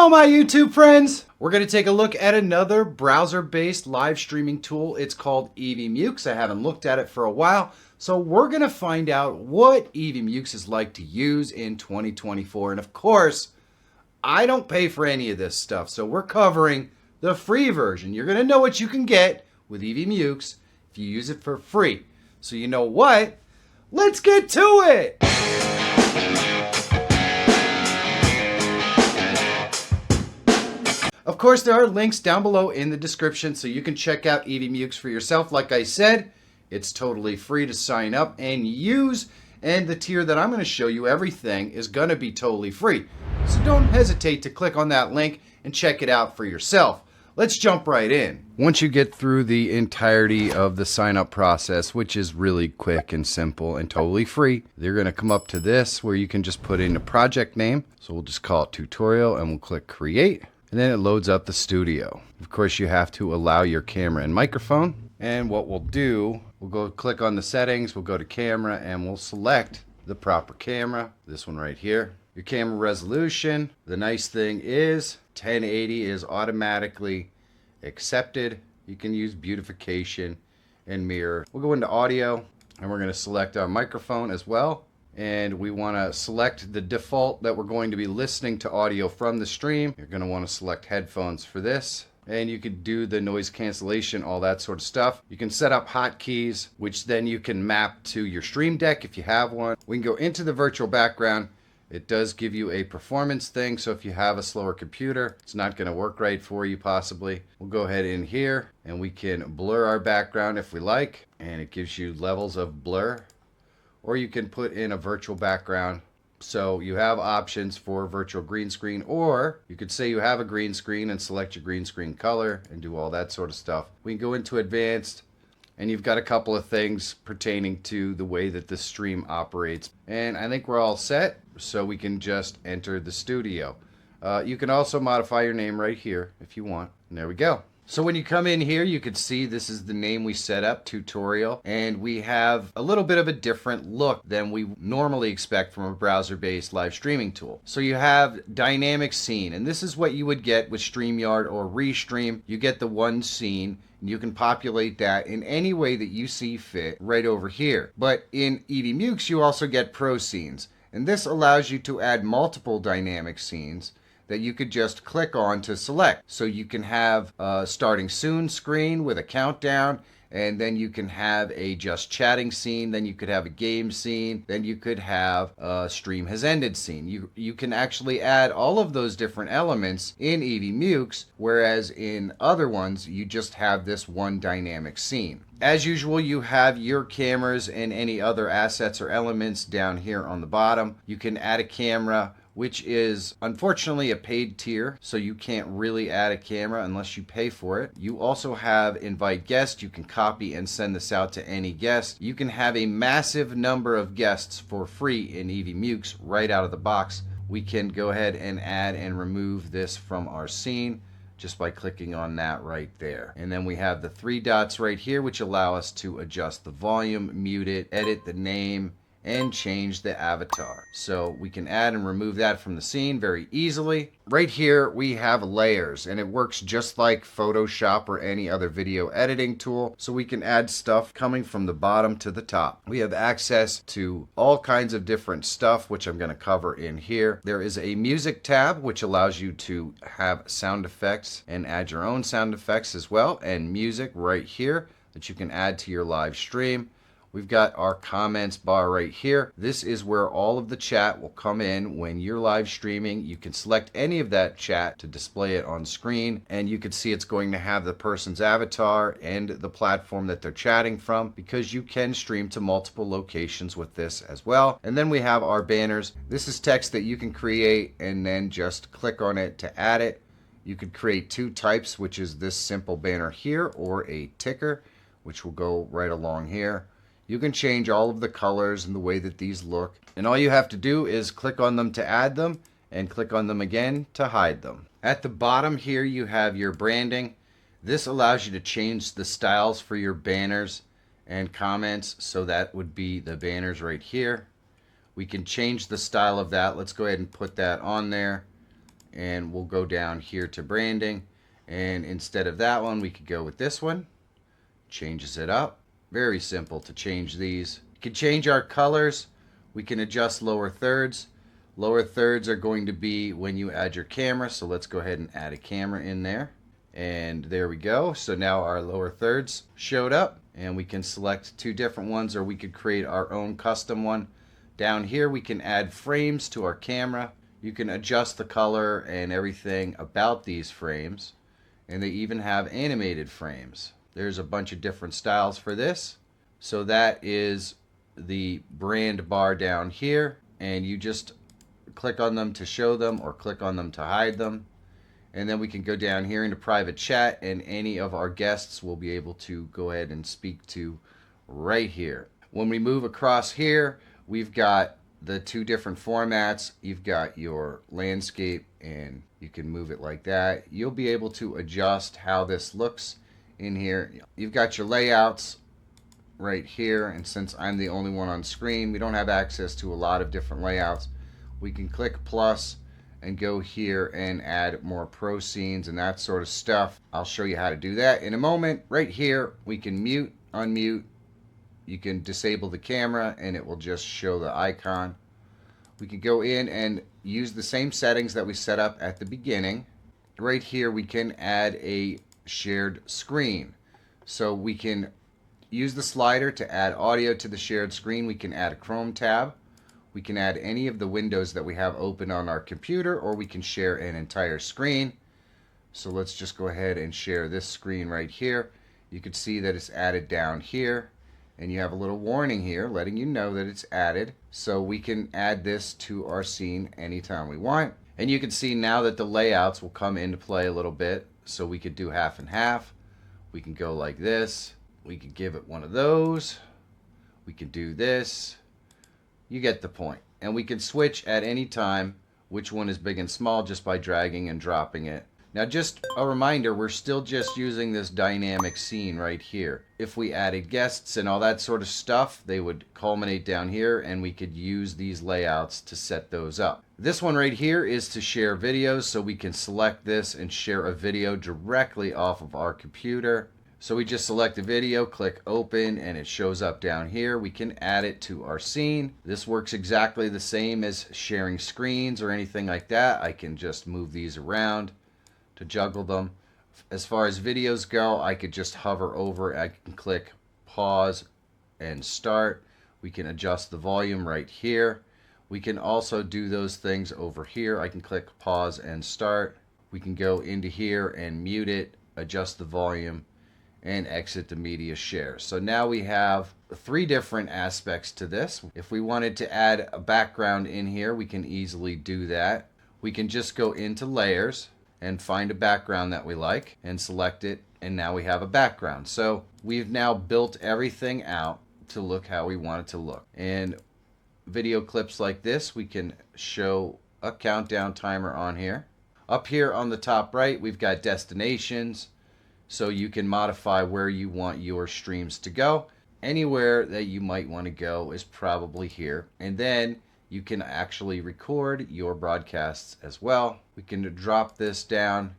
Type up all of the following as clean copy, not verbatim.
Hello, my YouTube friends! We're going to take a look at another browser-based live streaming tool. It's called EVMux. I haven't looked at it for a while, so we're going to find out what EVMux is like to use in 2024. And of course, I don't pay for any of this stuff, so we're covering the free version. You're going to know what you can get with EVMux if you use it for free. So you know what? Let's get to it! Of course, there are links down below in the description so you can check out EVMux for yourself. Like I said, it's totally free to sign up and use, and the tier that I'm going to show you everything is going to be totally free. So don't hesitate to click on that link and check it out for yourself. Let's jump right in. Once you get through the entirety of the sign up process, which is really quick and simple and totally free, you're going to come up to this where you can just put in a project name. So we'll just call it tutorial and we'll click create. And then it loads up the studio. Of course, you have to allow your camera and microphone. And what we'll do, we'll go click on the settings, we'll go to camera, and we'll select the proper camera. This one right here. Your camera resolution. The nice thing is 1080 is automatically accepted. You can use beautification and mirror. We'll go into audio, and we're going to select our microphone as well. And we want to select the default that we're going to be listening to audio from the stream. You're going to want to select headphones for this. And you can do the noise cancellation, all that sort of stuff. You can set up hotkeys, which then you can map to your stream deck if you have one. We can go into the virtual background. It does give you a performance thing, so if you have a slower computer, it's not going to work right for you possibly. We'll go ahead in here and we can blur our background if we like. And it gives you levels of blur. Or you can put in a virtual background. So you have options for virtual green screen, or you could say you have a green screen and select your green screen color and do all that sort of stuff. We can go into advanced, and you've got a couple of things pertaining to the way that the stream operates. And I think we're all set, so we can just enter the studio. You can also modify your name right here if you want. And there we go. So when you come in here, you can see this is the name we set up, tutorial, and we have a little bit of a different look than we normally expect from a browser-based live streaming tool. So you have dynamic scene, and this is what you would get with StreamYard or Restream. You get the one scene, and you can populate that in any way that you see fit right over here. But in EVMux, you also get pro scenes, and this allows you to add multiple dynamic scenes that you could just click on to select. So you can have a starting soon screen with a countdown, and then you can have a just chatting scene, then you could have a game scene, then you could have a stream has ended scene. You can actually add all of those different elements in EVMux, whereas in other ones, you just have this one dynamic scene. As usual, you have your cameras and any other assets or elements down here on the bottom. You can add a camera, which is unfortunately a paid tier, so you can't really add a camera unless you pay for it. You also have invite guests. You can copy and send this out to any guest. You can have a massive number of guests for free in EVMux right out of the box. We can go ahead and add and remove this from our scene just by clicking on that right there. And then we have the three dots right here, which allow us to adjust the volume, mute it, edit the name, and change the avatar. So we can add and remove that from the scene very easily. Right here we have layers, and it works just like Photoshop or any other video editing tool. So we can add stuff coming from the bottom to the top. We have access to all kinds of different stuff, which I'm going to cover in here. There is a music tab, which allows you to have sound effects and add your own sound effects as well, and music right here that you can add to your live stream. We've got our comments bar right here. This is where all of the chat will come in when you're live streaming. You can select any of that chat to display it on screen, and you can see it's going to have the person's avatar and the platform that they're chatting from, because you can stream to multiple locations with this as well. And then we have our banners. This is text that you can create and then just click on it to add it. You could create two types, which is this simple banner here or a ticker, which will go right along here. You can change all of the colors and the way that these look. And all you have to do is click on them to add them and click on them again to hide them. At the bottom here, you have your branding. This allows you to change the styles for your banners and comments. So that would be the banners right here. We can change the style of that. Let's go ahead and put that on there. and we'll go down here to branding, and instead of that one we could go with this one. Changes it up. Very simple to change these. You can change our colors. We can adjust lower thirds. Lower thirds are going to be when you add your camera, so let's go ahead and add a camera in there. And there we go. So now our lower thirds showed up, and we can select two different ones, or we could create our own custom one. Down here we can add frames to our camera. You can adjust the color and everything about these frames, and they even have animated frames. There's a bunch of different styles for this. So that is the brand bar down here, and you just click on them to show them or click on them to hide them. And then we can go down here into private chat, and any of our guests will be able to go ahead and speak to right here. When we move across here, we've got the two different formats. You've got your landscape, and you can move it like that. You'll be able to adjust how this looks in here. You've got your layouts right here, and since I'm the only one on screen, we don't have access to a lot of different layouts. We can click plus and go here and add more pro scenes and that sort of stuff. I'll show you how to do that in a moment. Right here we can mute, unmute. You can disable the camera and it will just show the icon. We can go in and use the same settings that we set up at the beginning. Right here we can add a shared screen. So we can use the slider to add audio to the shared screen. We can add a Chrome tab. We can add any of the windows that we have open on our computer, or we can share an entire screen. So let's just go ahead and share this screen right here. You can see that it's added down here, and you have a little warning here letting you know that it's added. So we can add this to our scene anytime we want. And you can see now that the layouts will come into play a little bit. So we could do half and half. We can go like this. We could give it one of those. We can do this. You get the point. And we can switch at any time which one is big and small just by dragging and dropping it. Now just a reminder, we're still just using this dynamic scene right here. If we added guests and all that sort of stuff, they would culminate down here, and we could use these layouts to set those up. This one right here is to share videos, so we can select this and share a video directly off of our computer. So we just select a video, click open, and it shows up down here. We can add it to our scene. This works exactly the same as sharing screens or anything like that. I can just move these around to juggle them. As far as videos go, I could just hover over. I can click pause and start. We can adjust the volume right here. We can also do those things over here. I can click pause and start. We can go into here and mute it, adjust the volume, and exit the media share. So now we have three different aspects to this. If we wanted to add a background in here, we can easily do that. We can just go into layers and find a background that we like and select it, and now we have a background. So we've now built everything out to look how we want it to look. And video clips like this, we can show a countdown timer on here. Up here on the top right, we've got destinations. So you can modify where you want your streams to go. Anywhere that you might want to go is probably here. And then you can actually record your broadcasts as well. We can drop this down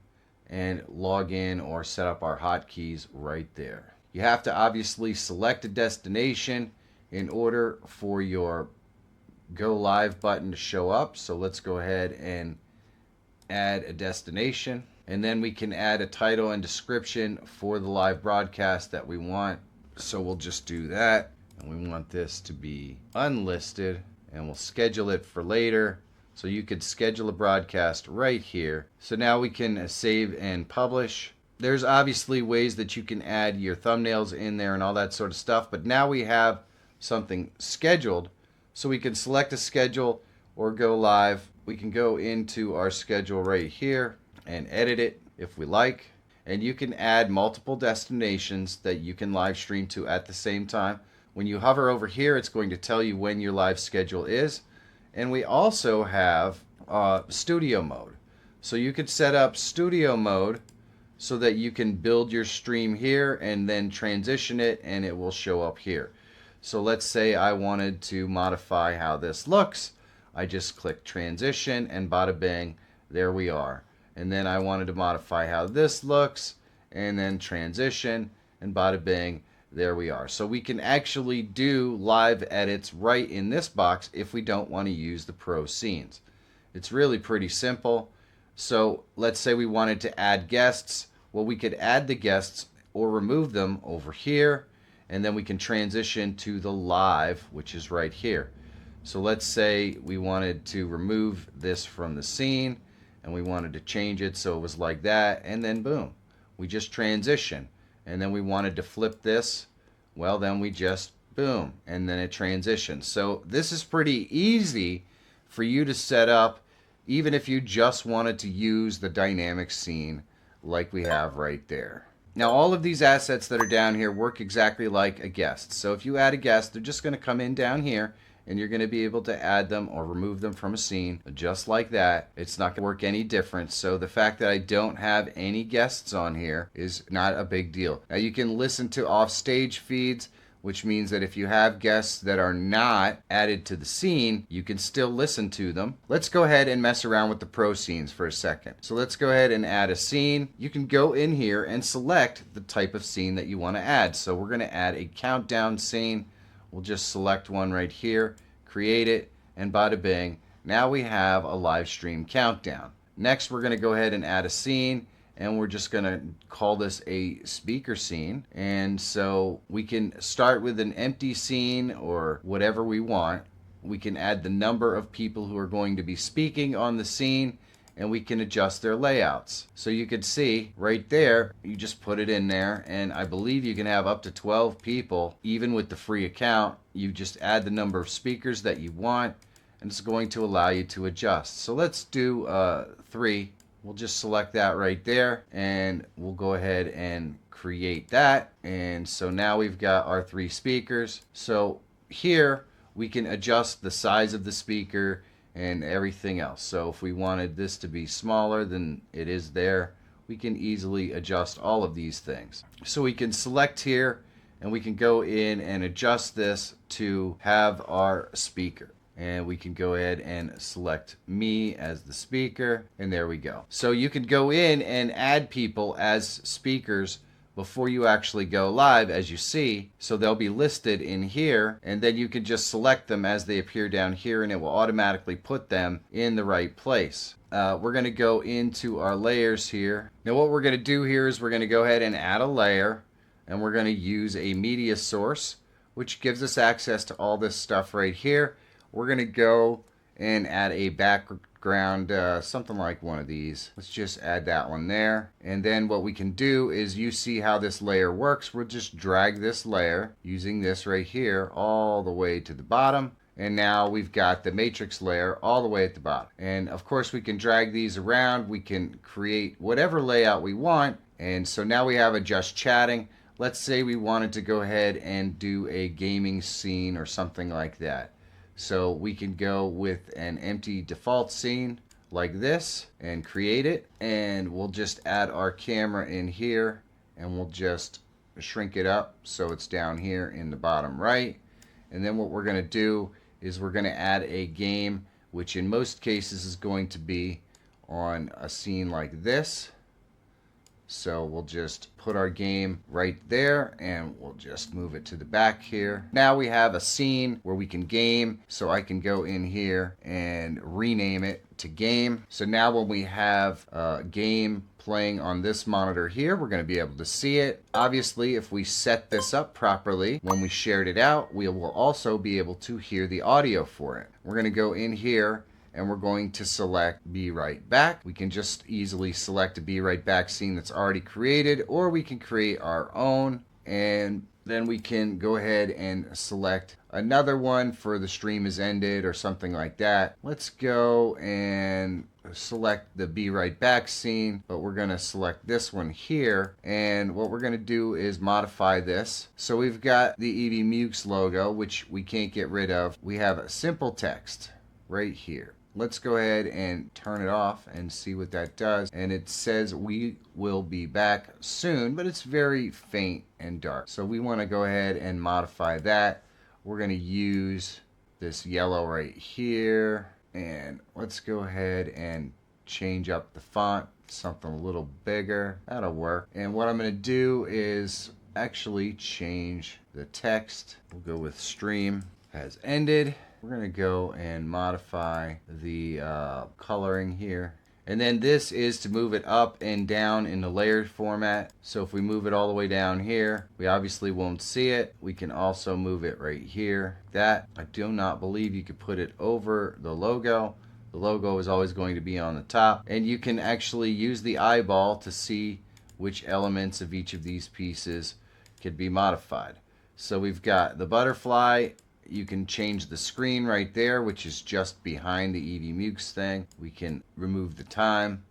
and log in or set up our hotkeys right there. You have to obviously select a destination in order for your Go Live button to show up. So let's go ahead and add a destination. And then we can add a title and description for the live broadcast that we want. So we'll just do that. And we want this to be unlisted. And we'll schedule it for later. So you could schedule a broadcast right here. So now we can save and publish. There's obviously ways that you can add your thumbnails in there and all that sort of stuff. But now we have something scheduled. So we can select a schedule or go live. We can go into our schedule right here and edit it if we like. And you can add multiple destinations that you can live stream to at the same time. When you hover over here, it's going to tell you when your live schedule is. And we also have studio mode. So you could set up studio mode so that you can build your stream here and then transition it, and it will show up here. So let's say I wanted to modify how this looks. I just click transition, and bada bing, There we are. And then I wanted to modify how this looks, and then transition, and bada bing, there we are. So we can actually do live edits right in this box if we don't want to use the pro scenes. It's really pretty simple. So let's say we wanted to add guests. Well, we could add the guests or remove them over here, and then we can transition to the live, which is right here. So let's say we wanted to remove this from the scene, and we wanted to change it so it was like that, and then boom, we just transition. And then we wanted to flip this, well, then we just boom, and then it transitions. So this is pretty easy for you to set up, even if you just wanted to use the dynamic scene like we have right there. Now, all of these assets that are down here work exactly like a guest. So if you add a guest, they're just going to come in down here, and you're going to be able to add them or remove them from a scene just like that. It's not going to work any different. So the fact that I don't have any guests on here is not a big deal. Now you can listen to offstage feeds, which means that if you have guests that are not added to the scene, you can still listen to them. Let's go ahead and mess around with the pro scenes for a second. So let's go ahead and add a scene. You can go in here and select the type of scene that you want to add. So we're going to add a countdown scene. We'll just select one right here, create it, and bada bing, now we have a live stream countdown. Next, we're going to go ahead and add a scene, and we're just going to call this a speaker scene. And so we can start with an empty scene or whatever we want. We can add the number of people who are going to be speaking on the scene, and we can adjust their layouts. So you can see right there, you just put it in there, and I believe you can have up to 12 people, even with the free account. You just add the number of speakers that you want, and it's going to allow you to adjust. So let's do 3. We'll just select that right there, and we'll go ahead and create that. And so now we've got our 3 speakers. So here we can adjust the size of the speaker and everything else. So if we wanted this to be smaller than it is there, we can easily adjust all of these things. So we can select here, and we can go in and adjust this to have our speaker. And we can go ahead and select me as the speaker, and there we go. So you can go in and add people as speakers before you actually go live, as you see. So they'll be listed in here, and then you can just select them as they appear down here, and it will automatically put them in the right place. We're going to go into our layers here. Now what we're going to do here is we're going to go ahead and add a layer, and we're going to use a media source, which gives us access to all this stuff right here. We're going to go and add a background, something like one of these. Let's just add that one there. And then what we can do is, you see how this layer works. We'll just drag this layer using this right here all the way to the bottom. And now we've got the matrix layer all the way at the bottom. And of course we can drag these around. We can create whatever layout we want. And so now we have a just chatting. Let's say we wanted to go ahead and do a gaming scene or something like that. So we can go with an empty default scene like this and create it. And we'll just add our camera in here, and we'll just shrink it up so it's down here in the bottom right. And then what we're going to do is we're going to add a game, which in most cases is going to be on a scene like this. So we'll just put our game right there, and we'll just move it to the back here. Now we have a scene where we can game. So I can go in here and rename it to game. So now when we have a game playing on this monitor here, we're going to be able to see it. Obviously, if we set this up properly, when we shared it out, we will also be able to hear the audio for it. We're going to go in here, and we're going to select Be Right Back. We can just easily select a Be Right Back scene that's already created, or we can create our own, and then we can go ahead and select another one for the stream is ended or something like that. Let's go and select the Be Right Back scene, but we're going to select this one here, and what we're going to do is modify this. So we've got the EVMux logo, which we can't get rid of. We have a simple text right here. Let's go ahead and turn it off and see what that does. And it says we will be back soon, but it's very faint and dark. So we want to go ahead and modify that. We're going to use this yellow right here. And let's go ahead and change up the font, something a little bigger. That'll work. And what I'm going to do is actually change the text. We'll go with stream has ended. We're going to go and modify the coloring here. And then this is to move it up and down in the layered format. So if we move it all the way down here, we obviously won't see it. We can also move it right here. That, I do not believe you could put it over the logo. The logo is always going to be on the top. And you can actually use the eyeball to see which elements of each of these pieces could be modified. So we've got the butterfly. You can change the screen right there, which is just behind the EVMux thing. We can remove the time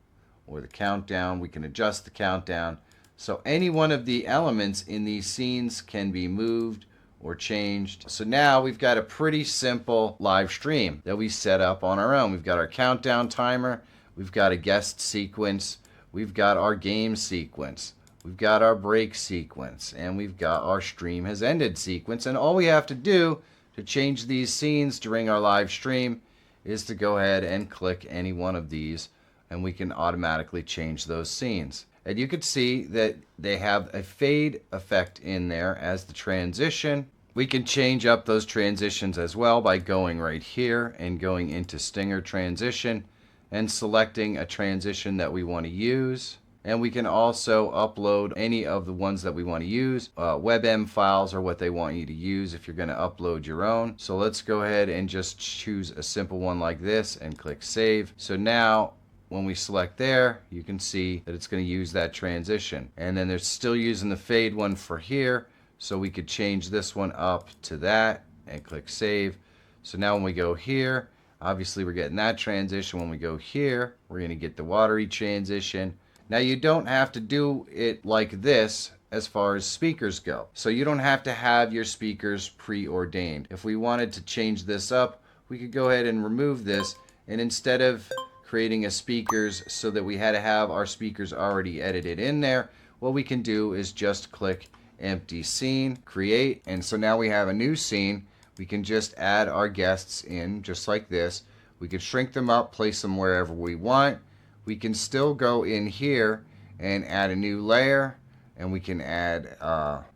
or the countdown. We can adjust the countdown. So any one of the elements in these scenes can be moved or changed. So now we've got a pretty simple live stream that we set up on our own. We've got our countdown timer. We've got a guest sequence. We've got our game sequence. We've got our break sequence. And we've got our stream has ended sequence. And all we have to do to change these scenes during our live stream is to go ahead and click any one of these, and we can automatically change those scenes. And you can see that they have a fade effect in there as the transition. We can change up those transitions as well by going right here and going into Stinger Transition and selecting a transition that we want to use. And we can also upload any of the ones that we want to use. WebM files are what they want you to use if you're going to upload your own. So let's go ahead and just choose a simple one like this and click Save. So now when we select there, you can see that it's going to use that transition. And then they're still using the fade one for here. So we could change this one up to that and click Save. So now when we go here, obviously we're getting that transition. When we go here, we're going to get the watery transition. Now you don't have to do it like this as far as speakers go. So you don't have to have your speakers preordained. If we wanted to change this up, we could go ahead and remove this, and instead of creating a speakers so that we had to have our speakers already edited in there, what we can do is just click empty scene, create, and so now we have a new scene. We can just add our guests in just like this. We could shrink them up, place them wherever we want. We can still go in here and add a new layer, and we can add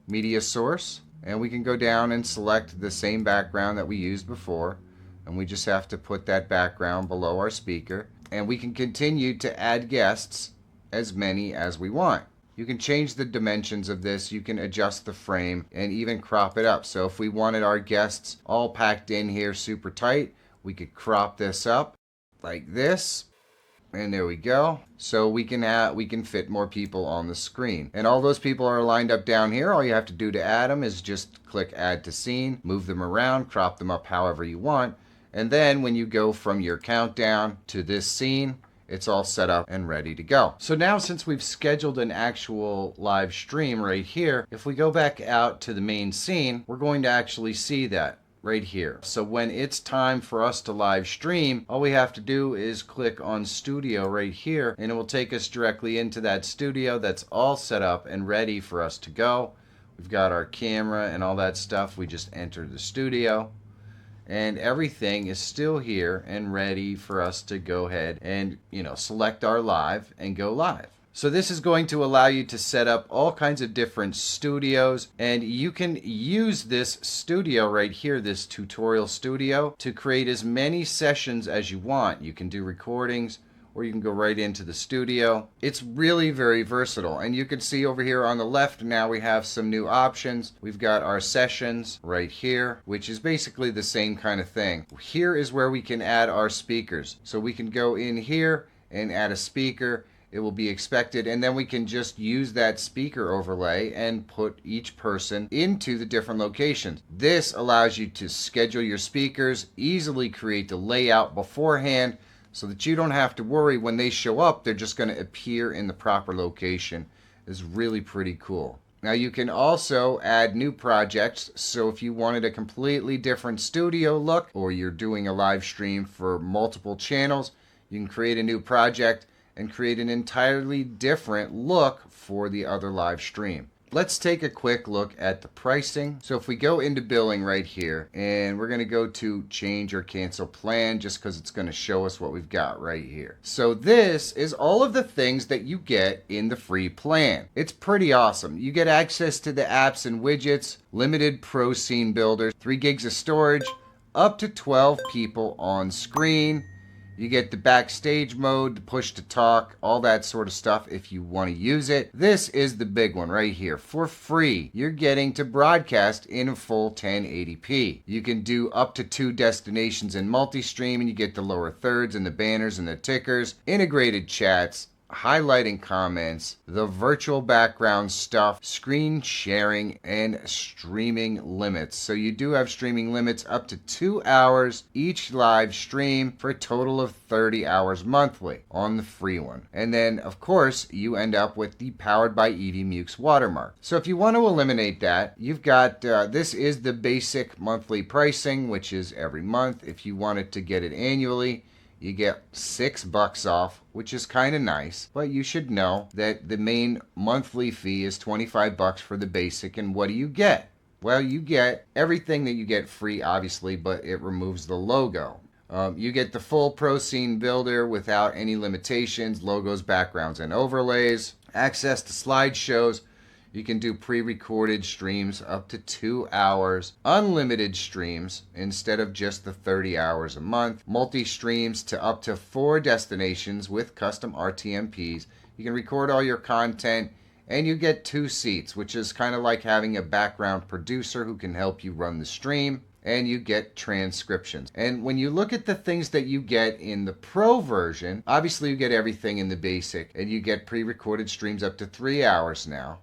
media source, and we can go down and select the same background that we used before, and we just have to put that background below our speaker, and we can continue to add guests as many as we want. You can change the dimensions of this, you can adjust the frame, and even crop it up. So if we wanted our guests all packed in here super tight, we could crop this up like this. And there we go. So we can fit more people on the screen. And all those people are lined up down here. All you have to do to add them is just click Add to Scene, move them around, crop them up however you want. And then when you go from your countdown to this scene, it's all set up and ready to go. So now since we've scheduled an actual live stream right here, if we go back out to the main scene, we're going to actually see that right here. So when it's time for us to live stream, all we have to do is click on Studio right here, and it will take us directly into that studio that's all set up and ready for us to go. We've got our camera and all that stuff. We just enter the studio, and everything is still here and ready for us to go ahead and, select our live and go live. So this is going to allow you to set up all kinds of different studios, and you can use this studio right here, this tutorial studio, to create as many sessions as you want. You can do recordings, or you can go right into the studio. It's really very versatile, and you can see over here on the left now we have some new options. We've got our sessions right here, which is basically the same kind of thing. Here is where we can add our speakers. So we can go in here and add a speaker. It will be expected, and then we can just use that speaker overlay and put each person into the different locations. This allows you to schedule your speakers, easily create the layout beforehand so that you don't have to worry when they show up, they're just going to appear in the proper location. It's really pretty cool. Now you can also add new projects, so if you wanted a completely different studio look, or you're doing a live stream for multiple channels, you can create a new project and create an entirely different look for the other live stream. Let's take a quick look at the pricing. So if we go into billing right here, and we're going to go to change or cancel plan, just because it's going to show us what we've got right here. So this is all of the things that you get in the free plan. It's pretty awesome. You get access to the apps and widgets, limited pro scene builders, 3 gigs of storage, up to 12 people on screen. You get the backstage mode, the push to talk, all that sort of stuff if you want to use it. This is the big one right here. For free, you're getting to broadcast in full 1080p. You can do up to 2 destinations in multi-stream, and you get the lower thirds and the banners and the tickers, integrated chats, highlighting comments, the virtual background stuff, screen sharing, and streaming limits. So you do have streaming limits up to 2 hours each live stream for a total of 30 hours monthly on the free one. And then, of course, you end up with the Powered by EVMux watermark. So if you want to eliminate that, you've got, this is the basic monthly pricing, which is every month. If you wanted to get it annually, you get $6 off, which is kind of nice, but you should know that the main monthly fee is $25 for the basic. And what do you get? Well, you get everything that you get free, obviously, but it removes the logo. You get the full Pro Scene Builder without any limitations, logos, backgrounds, and overlays, access to slideshows. You can do pre-recorded streams up to 2 hours, unlimited streams instead of just the 30 hours a month, multi-streams to up to 4 destinations with custom RTMPs. You can record all your content, and you get 2 seats, which is kind of like having a background producer who can help you run the stream. And you get transcriptions. And when you look at the things that you get in the pro version, obviously you get everything in the basic, and you get pre-recorded streams up to 3 hours now.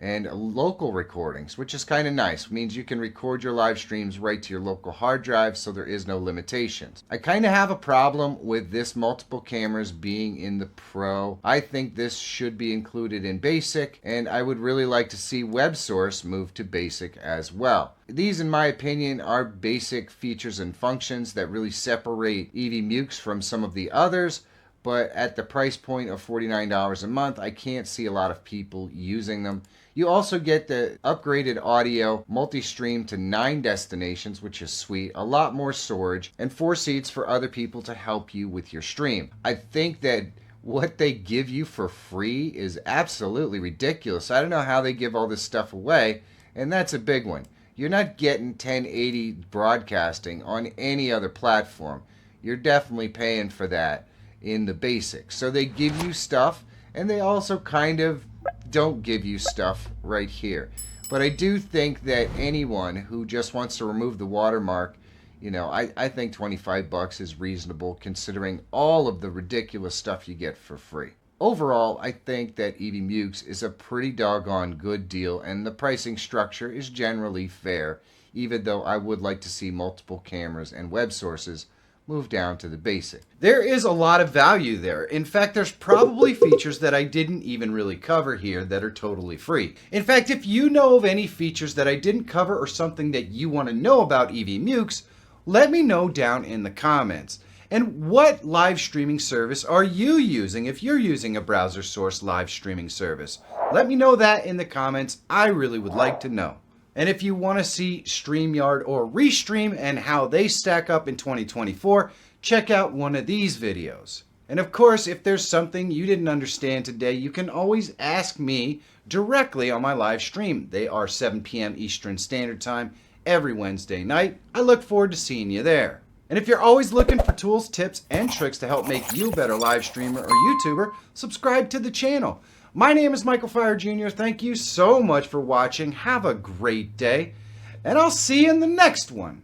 And local recordings, which is kind of nice. It means you can record your live streams right to your local hard drive, so there is no limitations. I kind of have a problem with this multiple cameras being in the Pro. I think this should be included in Basic, and I would really like to see WebSource move to Basic as well. These, in my opinion, are basic features and functions that really separate EVMux from some of the others. But at the price point of $49 a month, I can't see a lot of people using them. You also get the upgraded audio, multi-stream to 9 destinations, which is sweet, a lot more storage, and 4 seats for other people to help you with your stream. I think that what they give you for free is absolutely ridiculous. I don't know how they give all this stuff away, and that's a big one. You're not getting 1080 broadcasting on any other platform. You're definitely paying for that in the basics. So they give you stuff, and they also kind of don't give you stuff right here. But I do think that anyone who just wants to remove the watermark, you know, I think $25 is reasonable considering all of the ridiculous stuff you get for free. Overall, I think that EVMux is a pretty doggone good deal, and the pricing structure is generally fair, even though I would like to see multiple cameras and web sources move down to the basic. There is a lot of value there. In fact, there's probably features that I didn't even really cover here that are totally free. In fact, if you know of any features that I didn't cover or something that you want to know about EVMux, let me know down in the comments. And what live streaming service are you using if you're using a browser source live streaming service? Let me know that in the comments. I really would like to know. And if you want to see StreamYard or Restream and how they stack up in 2024, check out one of these videos. And of course, if there's something you didn't understand today, you can always ask me directly on my live stream. They are 7 p.m. Eastern Standard Time every Wednesday night. I look forward to seeing you there. And if you're always looking for tools, tips, and tricks to help make you a better live streamer or YouTuber, subscribe to the channel. My name is Michael Feyrer Jr. Thank you so much for watching. Have a great day, and I'll see you in the next one.